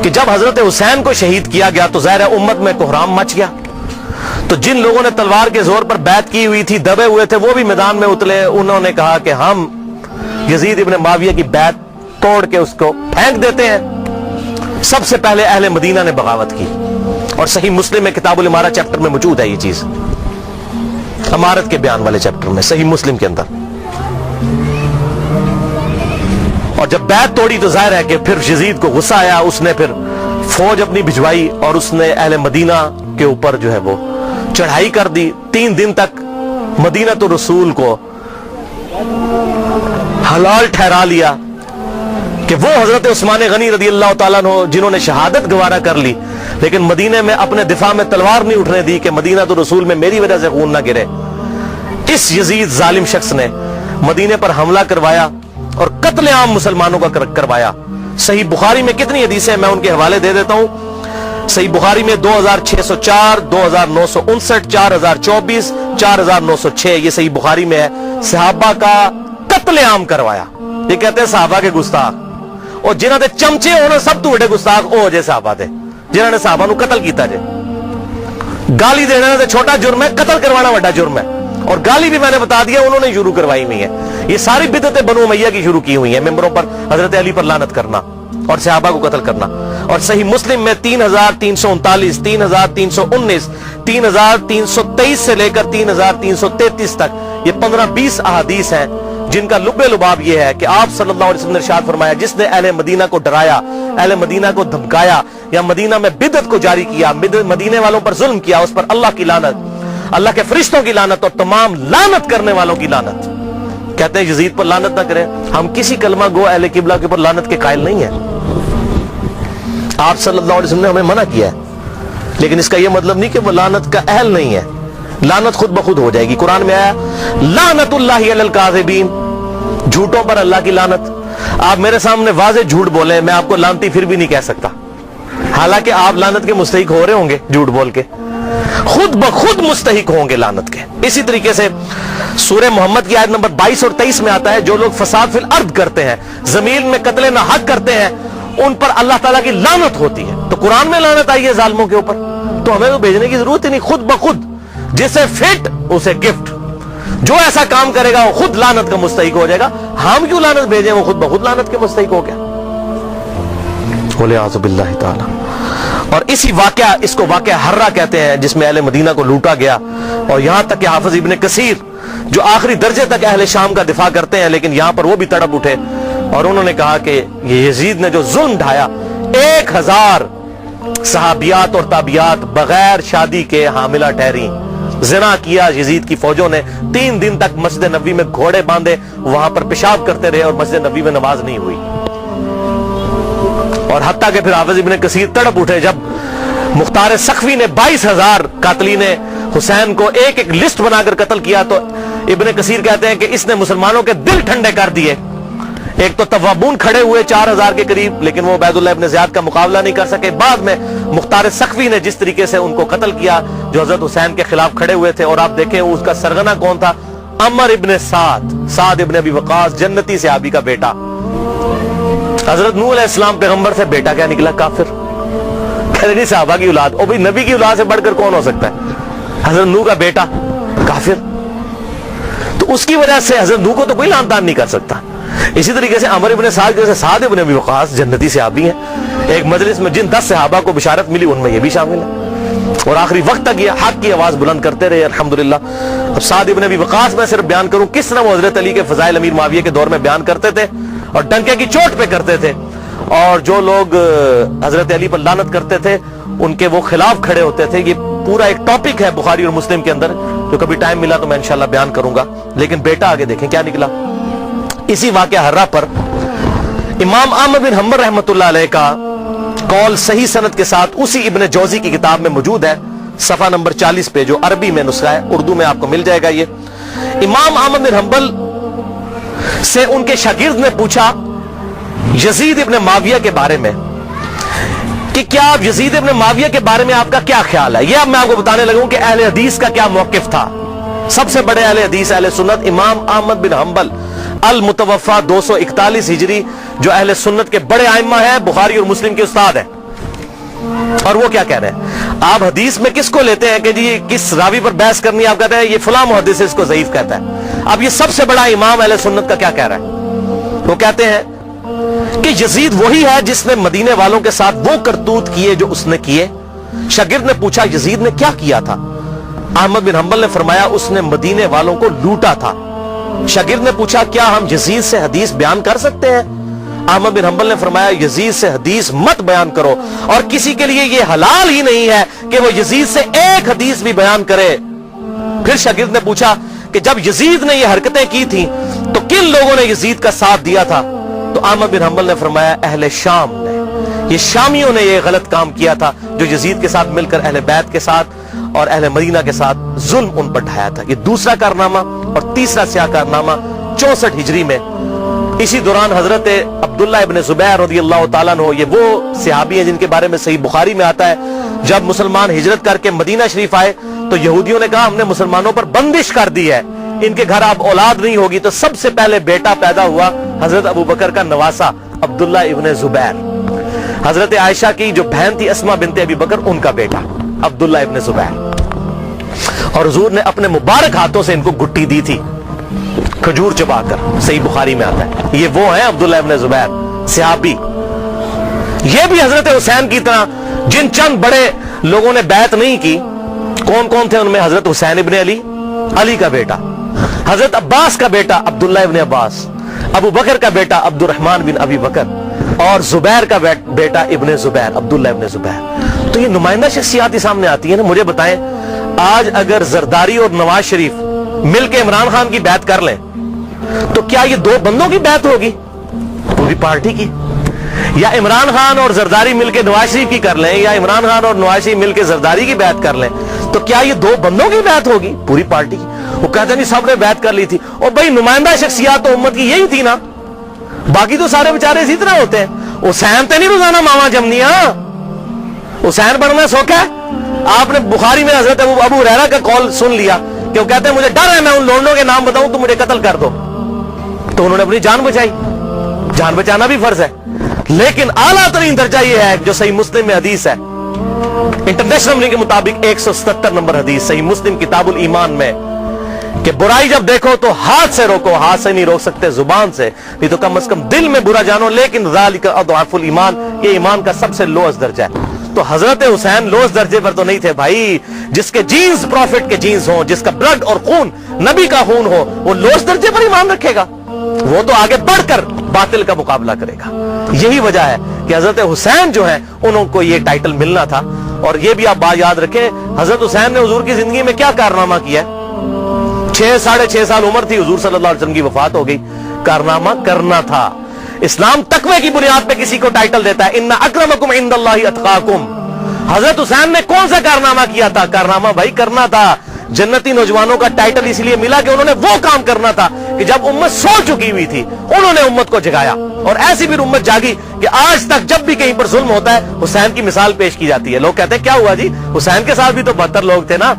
کہ جب حضرت حسین کو شہید کیا گیا تو ظاہر امت میں کوہرام مچ گیا، تو جن لوگوں نے تلوار کے زور پر بیعت کی ہوئی تھی، دبے ہوئے تھے، وہ بھی میدان میں اترے. انہوں نے کہا کہ ہم یزید ابن معاویہ کی بیعت توڑ کے اس کو پھینک دیتے ہیں. سب سے پہلے اہل مدینہ نے بغاوت کی، اور صحیح مسلم میں کتاب الامارہ چیپٹر میں موجود ہے یہ چیز، امارت کے بیان والے چیپٹر میں صحیح مسلم کے اندر. اور جب بیعت توڑی تو ظاہر ہے کہ پھر یزید کو غصہ آیا، اس نے پھر فوج اپنی بھجوائی اور اس نے اہل مدینہ کے اوپر جو ہے وہ چڑھائی کر دی. 3 دن تک مدینہ تو رسول کو حلال ٹھہرا لیا کہ وہ حضرت عثمان غنی رضی اللہ تعالیٰ عنہ جنہوں نے شہادت گوارا کر لی، لیکن مدینہ میں اپنے دفاع میں تلوار نہیں اٹھنے دی کہ مدینہ تو رسول میں میری وجہ سے خون نہ گرے. اس یزید ظالم شخص نے مدینہ پر حملہ کروایا اور قتل عام مسلمانوں کا کروایا. صحیح بخاری میں کتنی حدیثیں میں ان کے حوالے دے دیتا ہوں. صحیح بخاری میں 2604، 2959، 4024، 4906 یہ صحیح بخاری میں ہے. صحابہ کا قتل عام کروایا. یہ کہتے ہیں صحابہ کے گستاخ، اور جنہوں نے چمچے ہونے سب تو بڑے گستاخ او جے صحابہ تھے جنہوں نے صحابہ نو قتل کیتا جے. گالی دینا تو چھوٹا جرم ہے، قتل کروانا بڑا جرم ہے. اور گالی بھی میں نے بتا دیا انہوں نے شروع کروائی ہوئی ہے. یہ ساری بدعتیں بنو امیہ کی شروع کی ہوئی ہیں، ممبروں پر حضرت علی پر لعنت کرنا اور صحابہ کو قتل کرنا. اور صحیح مسلم میں 3339، 3319، 3323 سے لے کر 3333 تک یہ 15-20 احادیث ہیں جن کا لب لباب یہ ہے کہ آپ صلی اللہ علیہ وسلم نے ارشاد فرمایا جس نے اہل مدینہ کو ڈرایا، اہل مدینہ کو دھمکایا یا مدینہ میں بدعت کو جاری کیا، مدینے والوں پر ظلم کیا، اس پر اللہ کی لعنت، اللہ کے فرشتوں کی لعنت اور تمام لعنت کرنے والوں کی لعنت. کہتے ہیں یزید پر لعنت نہ کریں. ہم کسی کلمہ گو اہل قبلہ کے اوپر لعنت کے قائل نہیں ہیں. آپ صلی اللہ علیہ وسلم نے ہمیں منع کیا ہے، لیکن اس کا یہ مطلب نہیں کہ وہ لعنت کا اہل نہیں ہے. لعنت خود بخود ہو جائے گی. قرآن میں آیا لعنت اللہ علی الکاذبین، جھوٹوں پر اللہ کی لعنت. آپ میرے سامنے واضح جھوٹ بولیں، میں آپ کو لعنتی پھر بھی نہیں کہہ سکتا، حالانکہ آپ لعنت کے مستحق ہو رہے ہوں گے. جھوٹ بول کے خود بخود مستحق ہوں گے لعنت کے. اسی طریقے سے سورہ محمد کی آیت نمبر 22 اور 23 میں آتا ہے جو لوگ فساد فی الارض کرتے ہیں، زمین میں قتل نہ حق کرتے ہیں، ان پر اللہ تعالیٰ کی لعنت ہوتی ہے. تو قرآن میں لعنت آئی ہے ظالموں کے اوپر، تو ہمیں تو بھیجنے کی ضرورت ہی نہیں. خود بخود جسے فٹ اسے گفٹ، جو ایسا کام کرے گا وہ خود لعنت کا مستحق ہو جائے گا. ہم کیوں لعنت بھیجیں، وہ خود بخود لعنت کے مستحق ہو گیا. وَلِعَاذُ بِاللَّهِ تعالی. اور اسی واقعہ، اس کو واقعہ حرہ کہتے ہیں، جس میں اہل مدینہ کو لوٹا گیا. اور یہاں تک کہ حافظ ابن کثیر جو آخری درجے تک اہل شام کا دفاع کرتے ہیں، لیکن یہاں پر وہ بھی تڑپ اٹھے اور انہوں نے کہا کہ یہ یزید نے جو ظلم ڈھایا، 1000 صحابیات اور تابعیات بغیر شادی کے حاملہ ٹھہری. زنا کیا یزید کی فوجوں نے. 3 دن تک مسجد نبوی میں گھوڑے باندھے وہاں پر پیشاب کرتے رہے اور مسجد نبوی میں نماز نہیں ہوئی. اور حتیٰ کہ پھر حافظ ابن کثیر تڑپ اٹھے جب مختار سقفی نے 22,000 قاتلین حسین کو ایک ایک لسٹ بنا کر قتل کیا، تو ابن کثیر کہتے ہیں کہ اس نے مسلمانوں کے دل ٹھنڈے کر دیے. ایک تو توابون کھڑے ہوئے 4000 کے قریب، لیکن وہ عبید اللہ ابن زیاد کا مقابلہ نہیں کر سکے. بعد میں مختار سقفی نے جس طریقے سے ان کو قتل کیا جو حضرت حسین کے خلاف کھڑے ہوئے تھے. اور آپ دیکھیں اس کا سرغنہ کون تھا؟ عمر ابن سعد ابن ابی وقاص، جنتی صحابی کا بیٹا. حضرت نوح علیہ السلام پیغمبر سے بیٹا کیا نکلا؟ کافر. کہتے نہیں صحابہ کی اولاد، او بھائی نبی کی اولاد سے بڑھ کر کون ہو سکتا ہے؟ حضرت نوح کا بیٹا کافر. تو اس کی وجہ سے حضرت نوح کو تو کوئی لعن طعن نہیں کر سکتا. اسی طریقے سے عمر ابن سعد جیسے سعد ابن ابی وقاص جنتی صحابی ہیں. ایک مجلس میں جن 10 صحابہ کو بشارت ملی ان میں یہ بھی شامل ہے، اور آخری وقت تک یہ حق کی آواز بلند کرتے رہے الحمدللہ. اب سعد ابن ابی وقاص میں صرف بیان کروں کس طرح وہ حضرت علی کے فضائل امیر معاویہ کے دور میں بیان کرتے تھے اور ڈنکے کی چوٹ پہ کرتے تھے، اور جو لوگ حضرت علی پر لعنت کرتے تھے ان کے وہ خلاف کھڑے ہوتے تھے. یہ پورا ایک ٹاپک ہے بخاری اور مسلم کے اندر، جو کبھی ٹائم ملا تو میں انشاءاللہ بیان کروں گا. لیکن بیٹا آگے دیکھیں کیا نکلا. اسی واقعہ حرہ پر امام احمد بن حنبل رحمۃ اللہ علیہ کا قول صحیح سند کے ساتھ اسی ابن جوزی کی کتاب میں موجود ہے، صفحہ نمبر 40 پہ، جو عربی میں نسخہ ہے، اردو میں آپ کو مل جائے گا. یہ امام احمد بن حنبل سے ان کے شاگرد نے پوچھا یزید ابن معاویہ کے بارے میں کہ کیا آپ یزید ابن معاویہ کے بارے میں آپ کا کیا خیال ہے. یہ اب میں آپ کو بتانے لگوں کہ اہل حدیث کا کیا موقف تھا. سب سے بڑے اہل حدیث اہل سنت امام احمد بن حنبل المتوفا 241 ہجری، جو اہل سنت کے بڑے ائمہ ہیں، بخاری اور مسلم کے استاد ہیں. اور وہ کیا کہہ رہے ہیں؟ آپ حدیث میں کس کو لیتے ہیں کہ جی کس راوی پر بحث کرنی ہے؟ آپ کہتے ہیں یہ فلاں محدث اس کو ضعیف کہتا ہے. اب یہ سب سے بڑا امام اہل سنت کا کیا کہہ رہا ہے؟ وہ کہتے ہیں کہ یزید وہی ہے جس نے مدینے والوں کے ساتھ وہ کرتوت کیے جو اس نے کیے. شاگرد نے پوچھا یزید نے کیا کیا تھا؟ احمد بن حنبل نے فرمایا اس نے مدینے والوں کو لوٹا تھا. شاگرد نے پوچھا کیا ہم یزید سے حدیث بیان کر سکتے ہیں؟ احمد بن حنبل نے فرمایا یزید سے حدیث مت بیان کرو، اور کسی کے لیے یہ حلال ہی نہیں ہے کہ وہ یزید سے ایک حدیث بھی بیان کرے. پھر شاگرد نے پوچھا کہ جب یزید نے یہ حرکتیں کی تھیں تو کن لوگوں نے یزید کا ساتھ دیا تھا؟ تو احمد بن حنبل نے فرمایا اہل شام نے، یہ شامیوں نے یہ غلط کام کیا تھا جو یزید کے ساتھ مل کر اہل بیت کے ساتھ اور اہل مدینہ کے ساتھ ظلم ان پر ڈھایا تھا. یہ دوسرا کارنامہ. اور تیسرا سیاہ کارنامہ 64 ہجری میں اسی دوران حضرت عبداللہ ابن زبیر رضی اللہ تعالیٰ عنہ، یہ وہ صحابی ہیں جن کے بارے میں صحیح بخاری میں آتا ہے جب مسلمان ہجرت کر کے مدینہ شریف آئے تو یہودیوں نے کہا ہم نے مسلمانوں پر بندش کر دی ہے، ان کے گھر اب اولاد نہیں ہوگی. تو سب سے پہلے بیٹا پیدا ہوا حضرت ابو بکر کا نواسا عبداللہ ابن زبیر. حضرت عائشہ کی جو بہن تھی اسما بنت ابی بکر، ان کا بیٹا عبداللہ ابن زبیر. اور حضور نے اپنے مبارک ہاتھوں سے ان کو گٹی دی تھی کھجور چبا کر، صحیح بخاری میں آتا ہے. یہ وہ ہیں عبداللہ ابن زبیر صحابی. یہ بھی حضرت حسین کی طرح جن چند بڑے لوگوں نے بیعت نہیں کی. کون کون تھے ان میں؟ حضرت حسین ابن علی، علی کا بیٹا، حضرت عباس کا بیٹا عبداللہ ابن عباس، ابو بکر کا بیٹا عبد الرحمن بن ابی بکر، اور زبیر کا بیٹا ابن زبیر عبداللہ ابن زبیر. تو یہ نمائندہ شخصیات ہی سامنے آتی ہیں نا. مجھے بتائیں آج اگر زرداری اور نواز شریف مل کے عمران خان کی بیعت کر لیں تو کیا یہ دو بندوں کی بیعت ہوگی؟ پوری پارٹی کی. یا عمران خان اور زرداری مل کے نواز شریف کی کر لیں، یا عمران خان اور نواز شریف مل کے زرداری کی بیعت کر لیں تو کیا یہ دو بندوں کی بیعت ہوگی؟ پوری پارٹی کی. وہ کہتے ہیں سب نے بیعت کر لی تھی. اور بھائی نمائندہ شخصیات تو امت کی یہی تھی نا، باقی تو سارے بیچارے اسی طرح ہوتے ہیں. حسین تے نہیں روزانہ ماما جمنیاں. حسین بننا سوکھ ہے. آپ نے بخاری میں حضرت ابو ہریرہ کا قول سن لیا کہ وہ کہتے ہیں مجھے ڈر ہے میں ان لوگوں کے نام بتاؤں تو مجھے قتل کر دو، تو انہوں نے اپنی جان بچائی. جان بچانا بھی فرض ہے، لیکن اعلیٰ ترین درجہ یہ ہے جو صحیح مسلم میں حدیث ہے انٹرنیشنل نمبر کے مطابق 177 نمبر حدیث صحیح مسلم کتاب الایمان میں کہ برائی جب دیکھو تو ہاتھ سے روکو. ہاتھ سے نہیں روک سکتے، زبان سے بھی تو کم از کم دل میں برا جانو. لیکن ذالک اضعف الایمان، یہ ایمان کا سب سے لوئسٹ درجہ ہے. تو حضرت حسین لوئسٹ درجے پر تو نہیں تھے بھائی. جس کے جینز پروفٹ کے جینز ہوں، جس کا بلڈ اور خون نبی کا خون ہو، وہ لوئسٹ درجے پر ایمان رکھے گا؟ وہ تو آگے بڑھ کر باطل کا مقابلہ کرے گا. یہی وجہ ہے کہ حضرت حسین جو ہیں انہوں کو یہ ٹائٹل ملنا تھا. اور یہ بھی آپ بات یاد رکھیں حضرت حسین نے حضور کی زندگی میں کیا کارنامہ کیا ہے. 6.5 سال عمر تھی، حضور صلی اللہ علیہ وسلم کی وفات ہو گئی. کارنامہ کرنا تھا. اسلام تقوی کی بنیاد پہ کسی کو ٹائٹل دیتا ہے، ان اکرمکم عند اللہ اتقاکم. حضرت حسین نے کون سا کارنامہ کیا تھا؟ کارنامہ بھائی کرنا تھا. جنتی نوجوانوں کا ٹائٹل اس لیے ملا کہ انہوں نے وہ کام کرنا تھا کہ جب امت سو چکی ہوئی تھی انہوں نے امت کو جگایا. اور ایسی بھی امت جاگی کہ آج تک جب بھی کہیں پر ظلم ہوتا ہے حسین کی مثال پیش کی جاتی ہے. لوگ کہتے ہیں کیا ہوا جی، حسین کے ساتھ بھی تو 72 لوگ تھے نا.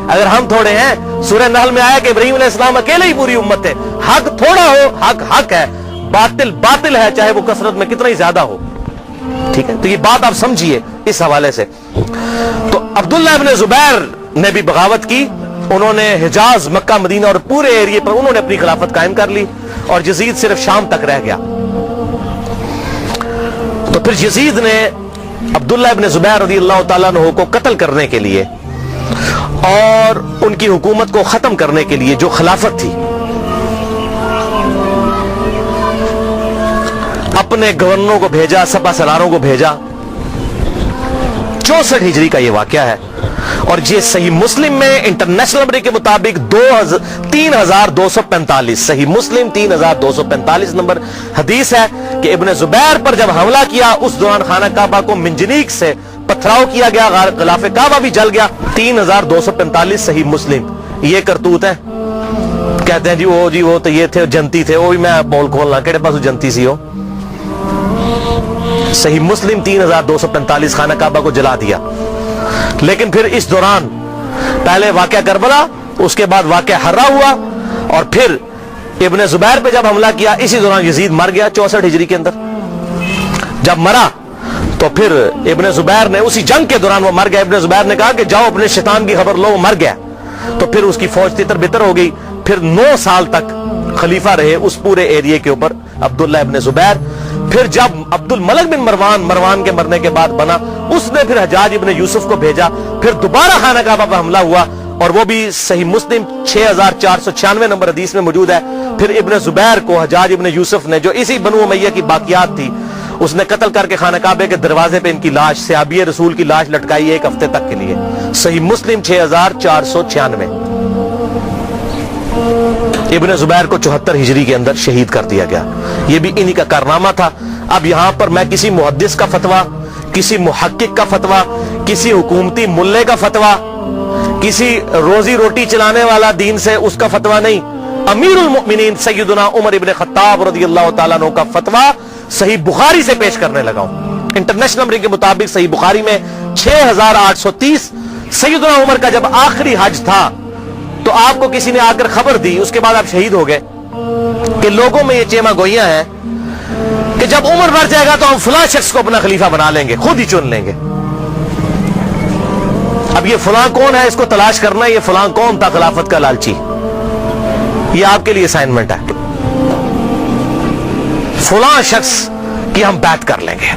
اگر ہم تھوڑے ہیں، سورہ نحل میں آیا کہ ابراہیم علیہ السلام اکیلے ہی پوری امت تھے. حق تھوڑا ہو، حق حق ہے، باطل باطل ہے، چاہے وہ کثرت میں کتنا ہی زیادہ ہو. ٹھیک ہے، تو یہ بات آپ سمجھیے اس حوالے سے. تو عبداللہ ابن زبیر نے بھی بغاوت کی. انہوں نے حجاز، مکہ، مدینہ اور پورے ایریے پر انہوں نے اپنی خلافت قائم کر لی اور یزید صرف شام تک رہ گیا. تو پھر یزید نے عبداللہ ابن زبیر رضی اللہ تعالیٰ عنہ کو قتل کرنے کے لیے اور ان کی حکومت کو ختم کرنے کے لیے جو خلافت تھی اپنے گورنروں کو بھیجا، سپہ سالاروں کو بھیجا. 64 ہجری کا یہ واقعہ ہے. اور یہ صحیح مسلم میں انٹرنیشنل نمبر کے مطابق 3245 صحیح مسلم 3245 نمبر حدیث ہے کہ ابن زبیر پر جب حملہ کیا اس دوران خانہ کعبہ کو منجنیق سے پتھراؤ کیا گیا، غلاف کعبہ بھی جل گیا. 3245 صحیح مسلم. یہ کرتوت ہے. کہتے ہیں جی وہ تو یہ تھے جنتی تھے. وہ بھی میں بول کھولنا کہڑے پاس جنتی سی ہو. صحیح مسلم 3245 خانہ کعبہ کو جلا دیا. لیکن پھر اس دوران پہلے واقعہ کربلا، اس کے بعد واقعہ حرہ ہوا، اور پھر ابن زبیر پہ جب حملہ کیا اسی دوران یزید مر گیا 64 ہجری کے اندر. جب مرا تو پھر ابن زبیر نے اسی جنگ کے دوران وہ مر گیا. ابن زبیر نے کہا کہ جاؤ اپنے شیطان کی خبر لو, وہ مر گیا. تو پھر اس کی فوج تتر بتر ہو گئی. پھر 9 سال تک خلیفہ رہے اس پورے ایریے کے اوپر عبداللہ ابن زبیر. پھر جب عبد الملک بن مروان کے مرنے کے بعد بنا, اس نے پھر حجاج ابن یوسف کو بھیجا. پھر دوبارہ خانہ کعبہ پر حملہ ہوا, اور وہ بھی صحیح مسلم 6496 نمبر حدیث میں موجود ہے. پھر ابن زبیر کو حجاج ابن یوسف نے, جو اسی بنو امیہ کی باقیات تھی, اس نے قتل کر کے خانہ کعبے کے دروازے پہ ان کی لاش, صحابی رسول کی لاش لٹکائی 1 ہفتے تک کے لیے. صحیح مسلم 6496. ابن زبیر کو 74 ہجری کے اندر شہید کر دیا گیا. یہ بھی انہی کا کارنامہ تھا. اب یہاں پر میں کسی محدث کا فتویٰ, کسی محقق کا فتویٰ, کسی حکومتی ملے کا فتویٰ, کسی روزی روٹی چلانے والا دین سے اس کا فتویٰ نہیں, امیر المؤمنین سیدنا عمر ابن خطاب رضی اللہ تعالیٰ عنہ کا فتویٰ صحیح بخاری سے پیش کرنے لگا ہوں. انٹرنیشنل نمبر کے مطابق صحیح بخاری میں 6830. سیدنا عمر کا جب آخری حج تھا تو آپ کو کسی نے آ کر خبر دی, اس کے بعد آپ شہید ہو گئے, کہ لوگوں میں یہ چیما گوئیاں ہیں کہ جب عمر مر جائے گا تو ہم فلاں شخص کو اپنا خلیفہ بنا لیں گے, خود ہی چن لیں گے. اب یہ فلاں کون ہے, اس کو تلاش کرنا, یہ فلاں کون تھا خلافت کا لالچی. یہ آپ کے لیے اسائنمنٹ ہے. فلاں شخص کی ہم بیعت کر لیں گے.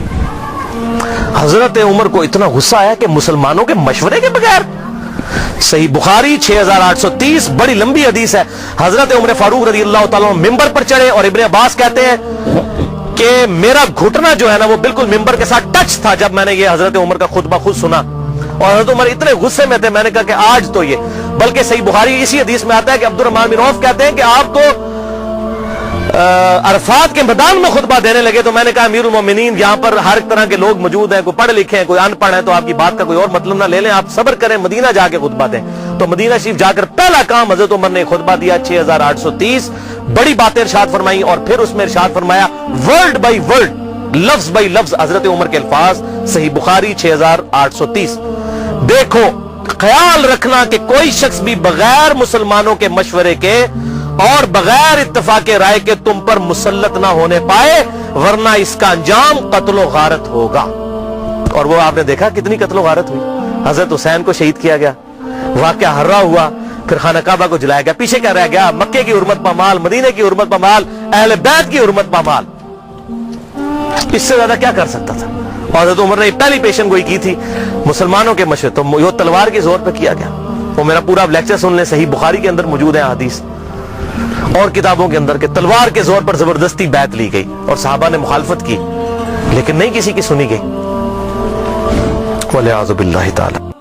حضرت عمر کو اتنا غصہ آیا کہ مسلمانوں کے مشورے کے بغیر. صحیح بخاری 6830, بڑی لمبی حدیث ہے. حضرت عمر فاروق رضی اللہ تعالیٰ ممبر پر چڑھے, اور ابن عباس کہتے ہیں کہ میرا گھٹنا جو ہے نا وہ بالکل ممبر کے ساتھ ٹچ تھا جب میں نے یہ حضرت عمر کا خطبہ خود سنا. اور حضرت عمر اتنے غصے میں تھے, میں نے کہا کہ آج تو یہ, بلکہ صحیح بخاری اسی حدیث میں آتا ہے کہ عبد الرحمن بن عوف کہتے ہیں کہ آپ تو عرفات کے میدان میں خطبہ دینے لگے, تو میں نے کہا امیر المومنین یہاں پر ہر طرح کے لوگ موجود ہیں, کوئی پڑھے لکھے ہیں, کوئی ان پڑھ ہے, تو آپ کی بات کا کوئی اور مطلب نہ لے لیں, آپ صبر کریں, مدینہ جا کے خطبہ دیں. تو مدینہ شریف جا کر پہلا کام حضرت عمر نے خطبہ دیا 6830, بڑی باتیں ارشاد فرمائی, اور پھر اس میں ارشاد فرمایا ورڈ بائی ورڈ, لفظ بائی لفظ حضرت عمر کے الفاظ. صحیح بخاری 6830. دیکھو, خیال رکھنا کہ کوئی شخص بھی بغیر مسلمانوں کے مشورے کے اور بغیر اتفاق رائے کے تم پر مسلط نہ ہونے پائے, ورنہ اس کا انجام قتل و غارت ہوگا. اور وہ آپ نے دیکھا کتنی قتل و غارت ہوئی. حضرت حسین کو شہید کیا گیا, واقعہ ہررا ہوا, پھر خانہ کعبہ کو جلایا گیا. پیچھے کیا رہ گیا؟ مکے کی حرمت پامال, مدینے کی حرمت پامال, اہل بیت کی حرمت پامال. اس سے زیادہ کیا کر سکتا تھا؟ اور حضرت عمر نے پہلی پیشن گوئی کی تھی مسلمانوں کے مشورے, تو یہ تلوار کے زور پہ کیا گیا. وہ میرا پورا لیکچر سن لیں, صحیح بخاری کے اندر موجود ہے حدیث, اور کتابوں کے اندر, کہ تلوار کے زور پر زبردستی بیعت لی گئی, اور صحابہ نے مخالفت کی لیکن نہیں کسی کی سنی گئی. وَلِعَاذُ بِاللَّهِ تَعَالَى.